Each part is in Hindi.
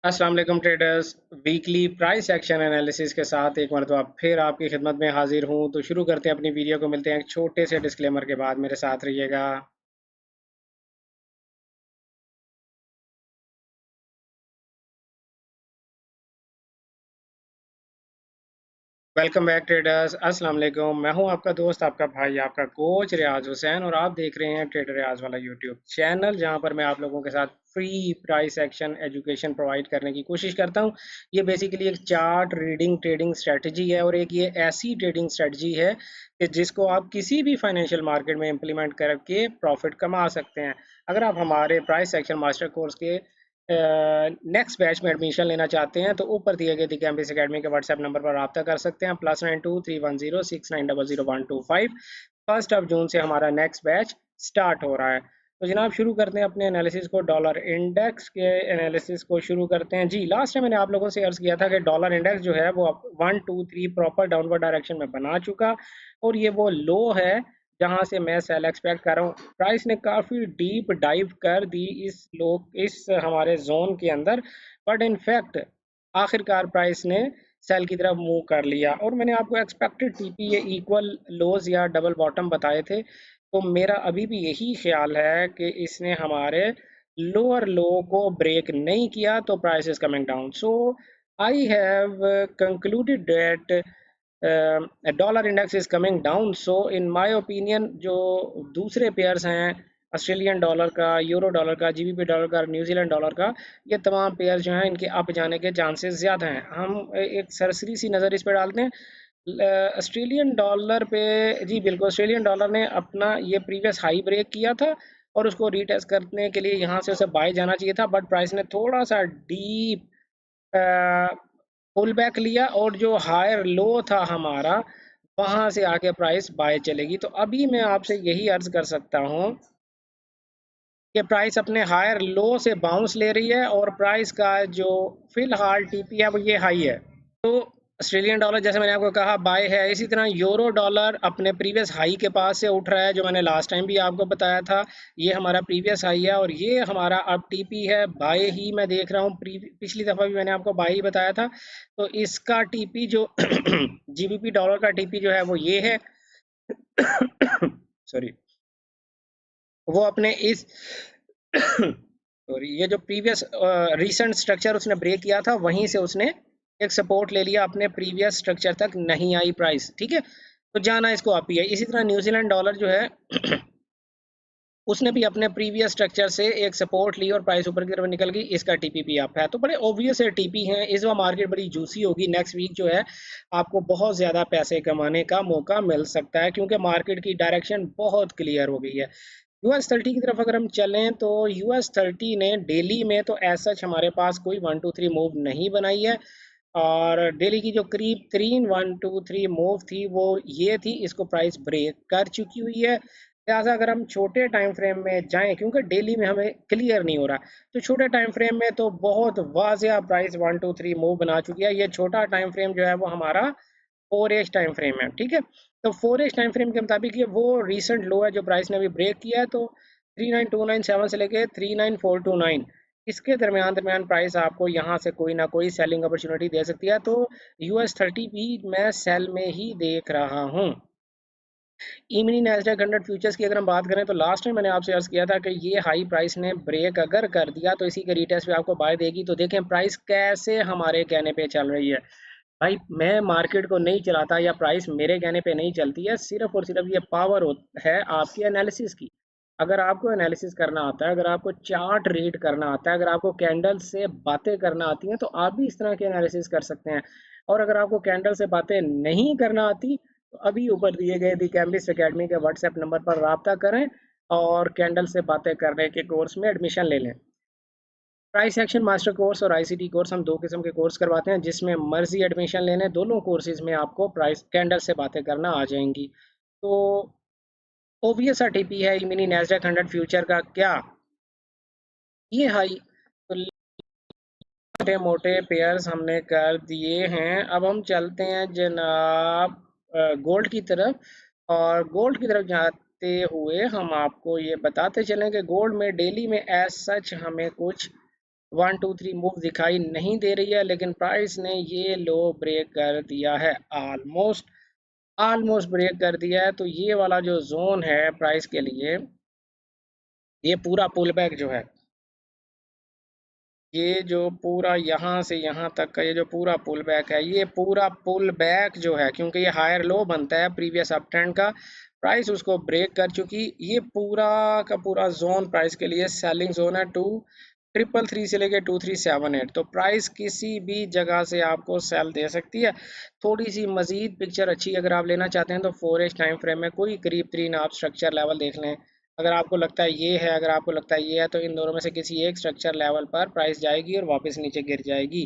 अस्सलाम वालेकुम traders. Weekly price action analysis के साथ एक मरतबा फिर आपकी खिदमत में हाजिर हूं। तो शुरू करते हैं अपनी वीडियो को। मिलते हैं एक छोटे से डिस्क्लेमर के बाद। मेरे साथ रहिएगा। Welcome back traders. अस्सलाम वालेकुम। मैं हूं आपका दोस्त, आपका भाई, आपका कोच रियाज हुसैन, और आप देख रहे हैं ट्रेडर रियाज वाला यूट्यूब चैनल, जहां पर मैं आप लोगों के साथ free price action education provide करने की कोशिश करता हूं। ये बेसिकली एक चार्ट रीडिंग ट्रेडिंग स्ट्रेटजी है, और एक ये ऐसी ट्रेडिंग स्ट्रेटजी है कि जिसको आप किसी भी फाइनेंशियल मार्केट में इम्प्लीमेंट करके प्रॉफिट कमा सकते हैं। अगर आप हमारे प्राइस एक्शन मास्टर कोर्स के नेक्स्ट बैच में एडमिशन लेना चाहते हैं तो ऊपर दिए गए कैम्बिस अकेडमी के व्हाट्सएप नंबर पर रब्ता कर सकते हैं, +923106900125। 1 जून से हमारा नेक्स्ट बैच स्टार्ट हो रहा है। तो जनाब शुरू करते हैं अपने एनालिसिस को। डॉलर इंडेक्स के एनालिसिस को शुरू करते हैं। जी, लास्ट टाइम मैंने आप लोगों से अर्ज किया था कि डॉलर इंडेक्स जो है वो 1 2 3 प्रॉपर डाउनवर्ड डायरेक्शन में बना चुका, और ये वो लो है जहां से मैं सेल एक्सपेक्ट कर रहा हूँ। प्राइस ने काफ़ी डीप डाइव कर दी इस हमारे जोन के अंदर, बट इनफैक्ट आखिरकार प्राइस ने सेल की तरफ मूव कर लिया। और मैंने आपको एक्सपेक्टेड टीपी ये इक्वल लोज या डबल बॉटम बताए थे। तो मेरा अभी भी यही ख्याल है कि इसने हमारे लोअर लो को ब्रेक नहीं किया, तो price is coming down. So I have concluded that dollar index is coming down. So in my opinion जो दूसरे पेयर्स हैं, ऑस्ट्रेलियन डॉलर का, यूरो डॉलर का, जीबीपी डॉलर का, न्यूजीलैंड डॉलर का, ये तमाम पेयर जो हैं इनके अप जाने के चांसेस ज़्यादा हैं। हम एक सरसरी सी नज़र इस पर डालते हैं। ऑस्ट्रेलियन डॉलर पे, जी बिल्कुल, ऑस्ट्रेलियन डॉलर ने अपना ये प्रीवियस हाई ब्रेक किया था, और उसको रीटेस्ट करने के लिए यहाँ से उसे बाय जाना चाहिए था, बट प्राइस ने थोड़ा सा डीप पुल बैक लिया, और जो हायर लो था हमारा, वहां से आके प्राइस बाय चलेगी। तो अभी मैं आपसे यही अर्ज कर सकता हूँ कि प्राइस अपने हायर लो से बाउंस ले रही है, और प्राइस का जो फिलहाल टीपी है वो ये हाई है। तो ऑस्ट्रेलियन डॉलर, जैसे मैंने आपको कहा, बाय है। इसी तरह यूरो डॉलर अपने प्रीवियस हाई के पास से उठ रहा है, जो मैंने लास्ट टाइम भी आपको बताया था। ये हमारा प्रीवियस हाई है, और ये हमारा अब टीपी है बाय ही। मैं देख रहा हूँ, पिछली दफ़ा भी मैंने आपको बाय ही बताया था। तो इसका टीपी जो जीबीपी डॉलर का टीपी जो है वो ये है। सॉरी, वो अपने इस सॉरी, ये जो प्रीवियस रीसेंट स्ट्रक्चर उसने ब्रेक किया था, वहीं से उसने एक सपोर्ट ले लिया, अपने प्रीवियस स्ट्रक्चर तक नहीं आई प्राइस। ठीक है, तो जाना इसको आप ही है। इसी तरह न्यूजीलैंड डॉलर जो है उसने भी अपने प्रीवियस स्ट्रक्चर से एक सपोर्ट ली, और प्राइस ऊपर की तरफ निकल गई। इसका टीपी भी आप है। तो बड़े ऑब्वियस है टीपी हैं। इस बार मार्केट बड़ी जूसी होगी। नेक्स्ट वीक जो है आपको बहुत ज़्यादा पैसे कमाने का मौका मिल सकता है, क्योंकि मार्केट की डायरेक्शन बहुत क्लियर हो गई है। US 30 की तरफ अगर हम चलें तो US 30 ने डेली में तो ऐसा हमारे पास कोई 1 2 3 मूव नहीं बनाई है, और डेली की जो करीब तीन 1 2 3 मूव थी वो ये थी, इसको प्राइस ब्रेक कर चुकी हुई है। लिहाजा अगर हम छोटे टाइम फ्रेम में जाएं, क्योंकि डेली में हमें क्लियर नहीं हो रहा, तो छोटे टाइम फ्रेम में तो बहुत वाजिया प्राइस 1 2 3 मूव बना चुकी है। ये छोटा टाइम फ्रेम जो है वो हमारा 4H टाइम फ्रेम है। ठीक है, तो 4H टाइम फ्रेम के मुताबिक ये वो रीसेंट लो है जो प्राइस ने अभी ब्रेक किया है। तो 39297 से लेके 39429, इसके दरमियान दरमियान प्राइस आपको यहाँ से कोई ना कोई सेलिंग अपॉर्चुनिटी दे सकती है। तो US 30 भी मैं सेल में ही देख रहा हूँ। ई-मिनी नैस्डैक 100 फ्यूचर्स की अगर हम बात करें, तो लास्ट टाइम मैंने आपसे अर्ज किया था कि ये हाई प्राइस ने ब्रेक अगर कर दिया तो इसी के रीटेस्ट पे आपको बाय देगी। तो देखें प्राइस कैसे हमारे कहने पे चल रही है। भाई, मैं मार्केट को नहीं चलाता, या प्राइस मेरे कहने पे नहीं चलती है। सिर्फ और सिर्फ ये पावर है आपकी एनालिसिस की। अगर आपको एनालिसिस करना आता है, अगर आपको चार्ट रीड करना आता है, अगर आपको कैंडल से बातें करना आती हैं, तो आप भी इस तरह के एनालिसिस कर सकते हैं। और अगर आपको कैंडल से बातें नहीं करना आती, तो अभी ऊपर दिए गए दी कैम्बिस एकेडमी के व्हाट्सएप नंबर पर रब्ता करें, और कैंडल से बातें करने के कोर्स में एडमिशन ले लें। प्राइस एक्शन मास्टर कोर्स और आईसीटी कोर्स, हम दो किस्म के कोर्स करवाते हैं। जिसमें मर्जी एडमिशन लेने, दोनों कोर्सेज में आपको प्राइस कैंडल से बातें करना आ जाएंगी। तो ओबीएस टीपी है मिनी नैस्डैक 100 फ्यूचर का क्या ये हाई। तो छोटे मोटे पेयर्स हमने कर दिए हैं। अब हम चलते हैं जनाब गोल्ड की तरफ। और गोल्ड की तरफ जाते हुए हम आपको ये बताते चलें कि गोल्ड में डेली में एज सच हमें कुछ 1 2 3 मूव दिखाई नहीं दे रही है, लेकिन प्राइस ने ये लो ब्रेक कर दिया है, ऑलमोस्ट ऑलमोस्ट ब्रेक कर दिया है। तो ये वाला जो जोन है प्राइस के लिए, ये पूरा पुल बैक जो है, ये जो पूरा यहाँ से यहाँ तक का ये जो पूरा पुल बैक है, ये पूरा पुल बैक जो है, क्योंकि ये हायर लो बनता है प्रीवियस अप ट्रेंड का, प्राइस उसको ब्रेक कर चुकी। ये पूरा का पूरा जोन प्राइस के लिए सेलिंग जोन है, 2333 से लेके 2378। तो प्राइस किसी भी जगह से आपको सेल दे सकती है। थोड़ी सी मजीद पिक्चर अच्छी अगर आप लेना चाहते हैं तो 4H टाइम फ्रेम में कोई करीब तरीन आप स्ट्रक्चर लेवल देख लें। अगर आपको लगता है ये है, अगर आपको लगता है ये है, तो इन दोनों में से किसी एक स्ट्रक्चर लेवल पर प्राइस जाएगी और वापस नीचे गिर जाएगी।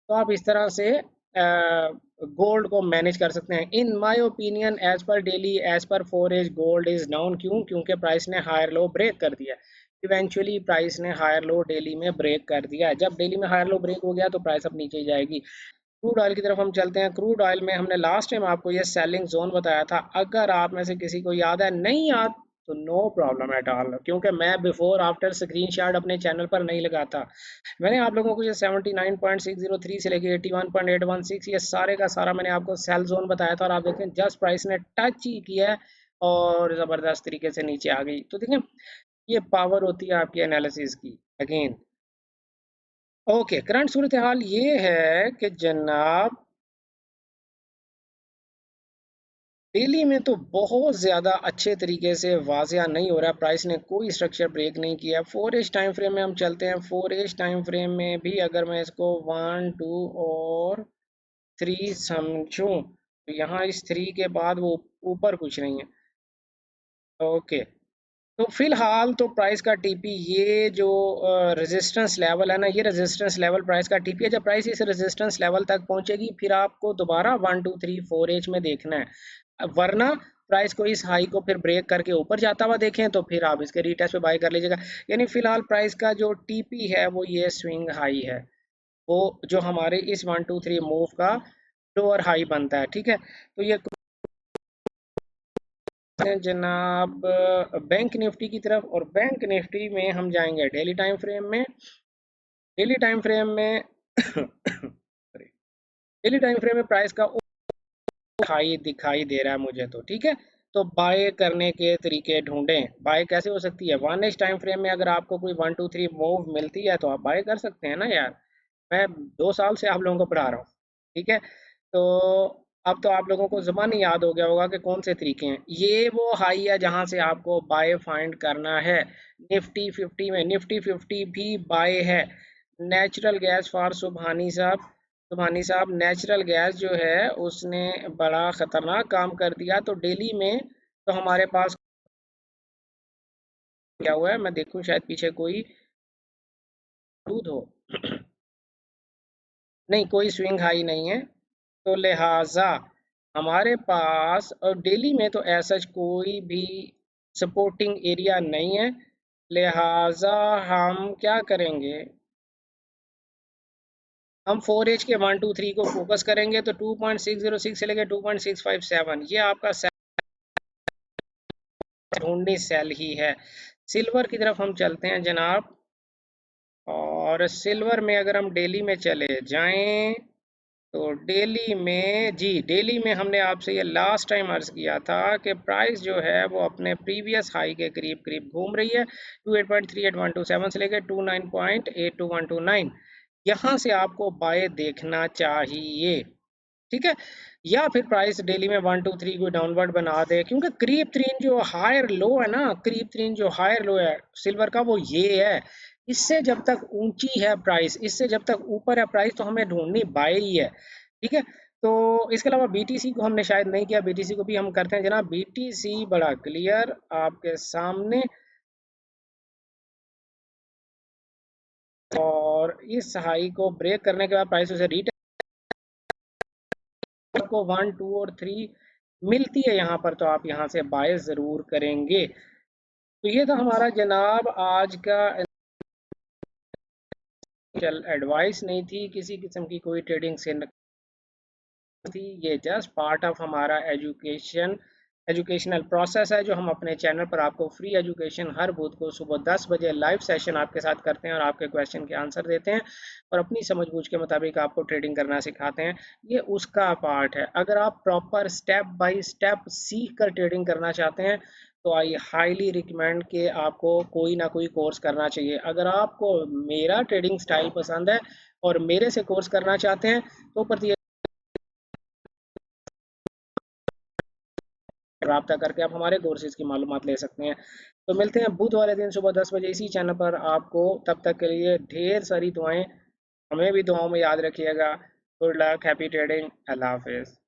तो आप इस तरह से गोल्ड को मैनेज कर सकते हैं। In my opinion, as per daily, as per 4H, gold is down. क्यों? क्योंकि प्राइस ने हायर लो ब्रेक कर दिया। इवेंचुअली प्राइस ने हायर लो डेली में ब्रेक कर दिया है। जब डेली में हायर लो ब्रेक हो गया तो प्राइस अब नीचे ही जाएगी। क्रूड ऑयल की तरफ हम चलते हैं। क्रूड ऑयल में हमने लास्ट टाइम आपको ये सेलिंग जोन बताया था। अगर आप में से किसी को याद है, नहीं याद तो नो प्रॉब्लम एट ऑल, क्योंकि मैं बिफोर आफ्टर स्क्रीनशॉट अपने चैनल पर नहीं लगाता। मैंने आप लोगों को ये 79.603 से लेके 81.816 ये सारे का सारा मैंने आपको सेल जोन बताया था, और आप देखें जस्ट प्राइस ने टच ही किया है और ज़बरदस्त तरीके से नीचे आ गई। तो देखें, ये पावर होती है आपकी एनालिसिस की। अगेन ओके, करंट सूरत हाल ये है कि जनाब दिल्ली में तो बहुत ज़्यादा अच्छे तरीके से वाज़िया नहीं हो रहा, प्राइस ने कोई स्ट्रक्चर ब्रेक नहीं किया। 4H टाइम फ्रेम में हम चलते हैं। 4H टाइम फ्रेम में भी अगर मैं इसको 1 2 और 3 समझूं, तो यहाँ इस 3 के बाद वो ऊपर कुछ नहीं है। ओके, तो फिलहाल तो प्राइस का टीपी, ये जो रेजिस्टेंस लेवल है ना, ये रेजिस्टेंस लेवल प्राइस का टीपी है। जब प्राइस इस रेजिस्टेंस लेवल तक पहुंचेगी फिर आपको दोबारा 1 2 3 4H में देखना है। वरना प्राइस को इस हाई को फिर ब्रेक करके ऊपर जाता हुआ देखें तो फिर आप इसके रीटेस्ट पे बाय कर लीजिएगा। यानी फिलहाल प्राइस का जो टीपी है वो ये स्विंग हाई है, वो जो हमारे इस 1 2 3 मूव का लोअर हाई बनता है। ठीक है, तो ये हैं जनाब बैंक निफ्टी की तरफ, और बैंक निफ्टी में हम जाएंगे डेली टाइम फ्रेम में। डेली टाइम फ्रेम में डेली टाइम फ्रेम में प्राइस का हाई दिखाई दे रहा है मुझे तो। ठीक है, तो बाय करने के तरीके ढूंढें। बाय कैसे हो सकती है? 1H टाइम फ्रेम में अगर आपको कोई 1 2 3 मूव मिलती है तो आप बाय कर सकते हैं ना यार। मैं 2 साल से आप लोगों को पढ़ा रहा हूँ। ठीक है, तो अब तो आप लोगों को ज़बानी याद हो गया होगा कि कौन से तरीके हैं। ये वो हाई है जहां से आपको बाय फाइंड करना है। निफ्टी 50 में, निफ्टी 50 भी बाय है। नेचुरल गैस फॉर सुबहानी साहब, सुबहानी साहब, नेचुरल गैस जो है उसने बड़ा ख़तरनाक काम कर दिया। तो डेली में तो हमारे पास क्या हुआ है, मैं देखूं शायद पीछे कोई दूध हो। नहीं, कोई स्विंग हाई नहीं है, तो लिहाजा हमारे पास और डेली में तो ऐसा कोई भी सपोर्टिंग एरिया नहीं है। लिहाजा हम क्या करेंगे, हम 4H के 1 2 3 को फोकस करेंगे। तो 2.606 से लेकर 2.657 ये आपका ढूंढनी सेल ही है। सिल्वर की तरफ हम चलते हैं जनाब, और सिल्वर में अगर हम डेली में चले जाएं तो डेली में जी, डेली में हमने आपसे ये लास्ट टाइम अर्ज किया था कि प्राइस जो है वो अपने प्रीवियस हाई के करीब करीब घूम रही है। 28.38127 से लेकर 29.82129, यहाँ से आपको बाय देखना चाहिए। ठीक है, या फिर प्राइस डेली में 1 2 3 को डाउनवर्ड बना दे, क्योंकि करीब तरीन जो हायर लो है ना, करीब तरीन जो हायर लो है सिल्वर का वो ये है। इससे जब तक ऊंची है प्राइस, इससे जब तक ऊपर है प्राइस, तो हमें ढूंढनी बाय ही है। ठीक है, तो इसके अलावा बीटीसी को हमने शायद नहीं किया, बीटीसी को भी हम करते हैं जनाब। बीटीसी बड़ा क्लियर आपके सामने, और इस हाई को ब्रेक करने के बाद प्राइस उसे को 1 2 और 3 मिलती है यहाँ पर, तो आप यहाँ से बाय ज़रूर करेंगे। तो ये था हमारा जनाब आज का एडवाइस, नहीं थी किसी किस्म की कोई ट्रेडिंग से थी, ये जस्ट पार्ट ऑफ हमारा एजुकेशन एजुकेशनल प्रोसेस है जो हम अपने चैनल पर आपको फ्री एजुकेशन हर बुध को सुबह 10 बजे लाइव सेशन आपके साथ करते हैं और आपके क्वेश्चन के आंसर देते हैं और अपनी समझ बूझ के मुताबिक आपको ट्रेडिंग करना सिखाते हैं। ये उसका पार्ट है। अगर आप प्रॉपर स्टेप बाय स्टेप सीख कर ट्रेडिंग करना चाहते हैं तो आई हाईली रिकमेंड कि आपको कोई ना कोई कोर्स करना चाहिए। अगर आपको मेरा ट्रेडिंग स्टाइल पसंद है और मेरे से कोर्स करना चाहते हैं तो प्रति राब्ता करके आप हमारे कोर्सेज की मालूमात ले सकते हैं। तो मिलते हैं बुध वाले दिन सुबह 10 बजे इसी चैनल पर। आपको तब तक के लिए ढेर सारी दुआएं, हमें भी दुआओं में याद रखिएगा। गुड लक, हैप्पी ट्रेडिंग, अल्लाह हाफिज़।